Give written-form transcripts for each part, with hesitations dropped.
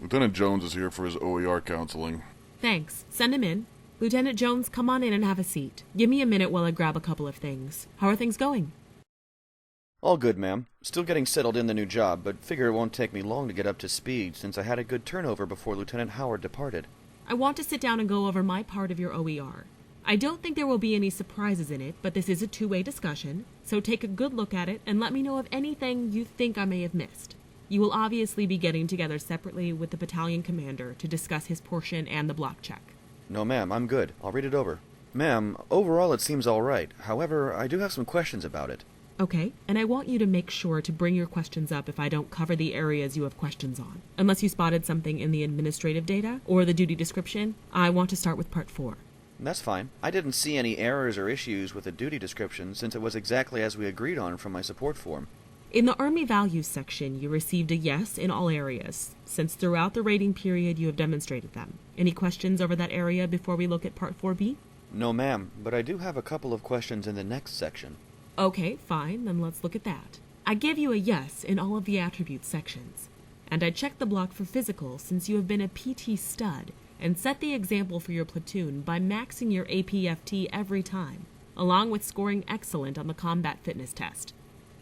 Lieutenant Jones is here for his OER counseling. Thanks. Send him in. Lieutenant Jones, come on in and have a seat. Give me a minute while I grab a couple of things. How are things going? All good, ma'am. Still getting settled in the new job, but figure it won't take me long to get up to speed since I had a good turnover before Lieutenant Howard departed. I want to sit down and go over my part of your OER. I don't think there will be any surprises in it, but this is a two-way discussion, so take a good look at it and let me know of anything you think I may have missed. You will obviously be getting together separately with the battalion commander to discuss his portion and the block check. No, ma'am, I'm good. I'll read it over. Ma'am, overall it seems all right. However, I do have some questions about it. Okay, and I want you to make sure to bring your questions up if I don't cover the areas you have questions on. Unless you spotted something in the administrative data or the duty description, I want to start with Part 4. That's fine. I didn't see any errors or issues with the duty description since it was exactly as we agreed on from my support form. In the Army Values section, you received a yes in all areas, since throughout the rating period you have demonstrated them. Any questions over that area before we look at Part 4B? No, ma'am, but I do have a couple of questions in the next section. Okay, fine, then let's look at that. I give you a yes in all of the attributes sections. And I checked the block for physical since you have been a PT stud and set the example for your platoon by maxing your APFT every time, along with scoring excellent on the combat fitness test.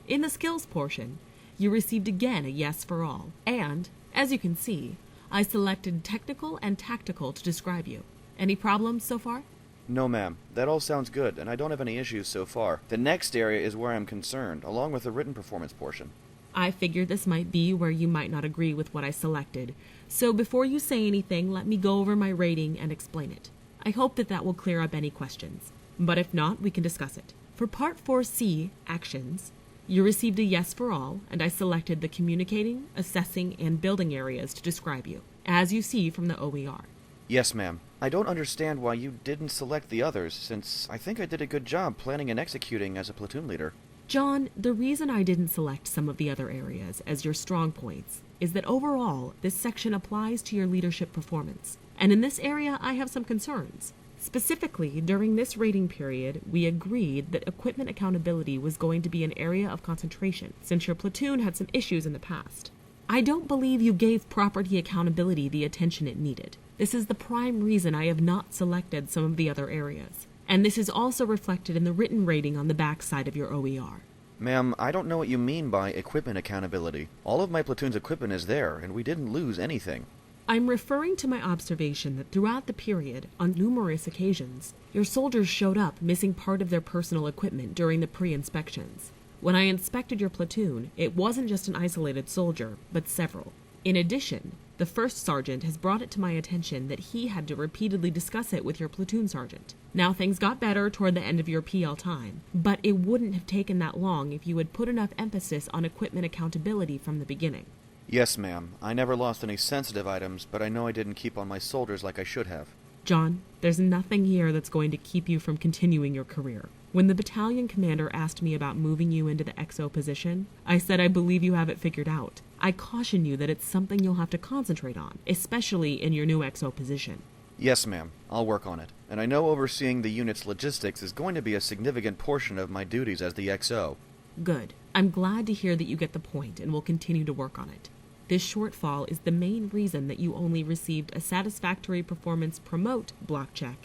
In the skills portion, you received again a yes for all, and, as you can see, I selected technical and tactical to describe you. Any problems so far? No, ma'am. That all sounds good, and I don't have any issues so far. The next area is where I'm concerned, along with the written performance portion. I figured this might be where you might not agree with what I selected, so before you say anything, let me go over my rating and explain it. I hope that will clear up any questions, but if not, we can discuss it. For Part 4C, Actions, you received a yes for all, and I selected the communicating, assessing, and building areas to describe you, as you see from the OER. Yes, ma'am. I don't understand why you didn't select the others, since I think I did a good job planning and executing as a platoon leader. John, the reason I didn't select some of the other areas as your strong points is that overall, this section applies to your leadership performance, and in this area I have some concerns. Specifically, during this rating period, we agreed that equipment accountability was going to be an area of concentration, since your platoon had some issues in the past. I don't believe you gave property accountability the attention it needed. This is the prime reason I have not selected some of the other areas, and this is also reflected in the written rating on the back side of your OER. Ma'am, I don't know what you mean by equipment accountability. All of my platoon's equipment is there, and we didn't lose anything. I'm referring to my observation that throughout the period, on numerous occasions, your soldiers showed up missing part of their personal equipment during the pre-inspections. When I inspected your platoon, it wasn't just an isolated soldier, but several. In addition, the first sergeant has brought it to my attention that he had to repeatedly discuss it with your platoon sergeant. Now, things got better toward the end of your PL time, but it wouldn't have taken that long if you had put enough emphasis on equipment accountability from the beginning. Yes, ma'am. I never lost any sensitive items, but I know I didn't keep on my soldiers like I should have. John, there's nothing here that's going to keep you from continuing your career. When the battalion commander asked me about moving you into the XO position, I said I believe you have it figured out. I caution you that it's something you'll have to concentrate on, especially in your new XO position. Yes, ma'am. I'll work on it. And I know overseeing the unit's logistics is going to be a significant portion of my duties as the XO. Good. I'm glad to hear that you get the point and will continue to work on it. This shortfall is the main reason that you only received a satisfactory performance promote block check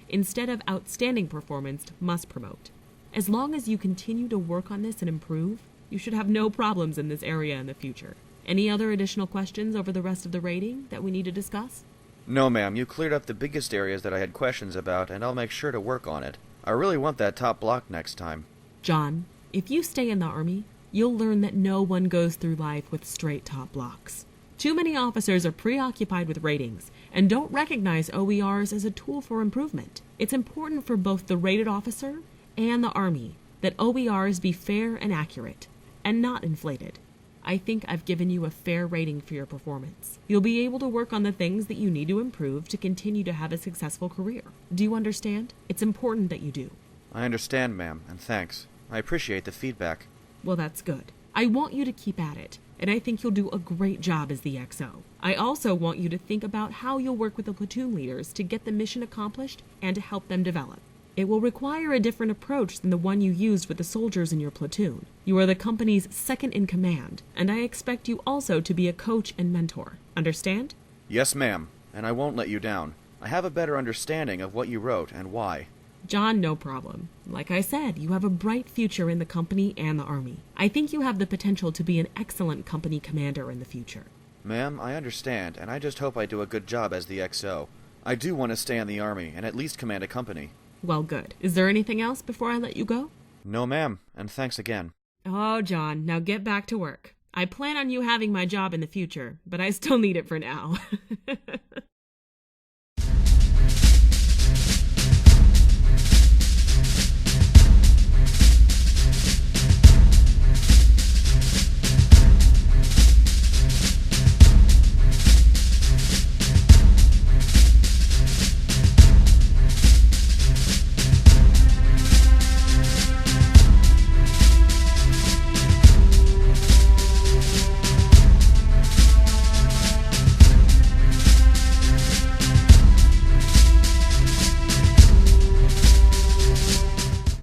instead of outstanding performance must promote. As long as you continue to work on this and improve, you should have no problems in this area in the future. Any other additional questions over the rest of the rating that we need to discuss? No, ma'am. You cleared up the biggest areas that I had questions about, and I'll make sure to work on it. I really want that top block next time. John, if you stay in the Army, you'll learn that no one goes through life with straight top blocks. Too many officers are preoccupied with ratings and don't recognize OERs as a tool for improvement. It's important for both the rated officer and the Army that OERs be fair and accurate, and not inflated. I think I've given you a fair rating for your performance. You'll be able to work on the things that you need to improve to continue to have a successful career. Do you understand? It's important that you do. I understand, ma'am, and thanks. I appreciate the feedback. Well, that's good. I want you to keep at it, and I think you'll do a great job as the XO. I also want you to think about how you'll work with the platoon leaders to get the mission accomplished and to help them develop. It will require a different approach than the one you used with the soldiers in your platoon. You are the company's second in command, and I expect you also to be a coach and mentor. Understand? Yes, ma'am, and I won't let you down. I have a better understanding of what you wrote and why. John, no problem. Like I said, you have a bright future in the company and the Army. I think you have the potential to be an excellent company commander in the future. Ma'am, I understand, and I just hope I do a good job as the XO. I do want to stay in the Army and at least command a company. Well, good. Is there anything else before I let you go? No, ma'am, and thanks again. Oh, John, now get back to work. I plan on you having my job in the future, but I still need it for now.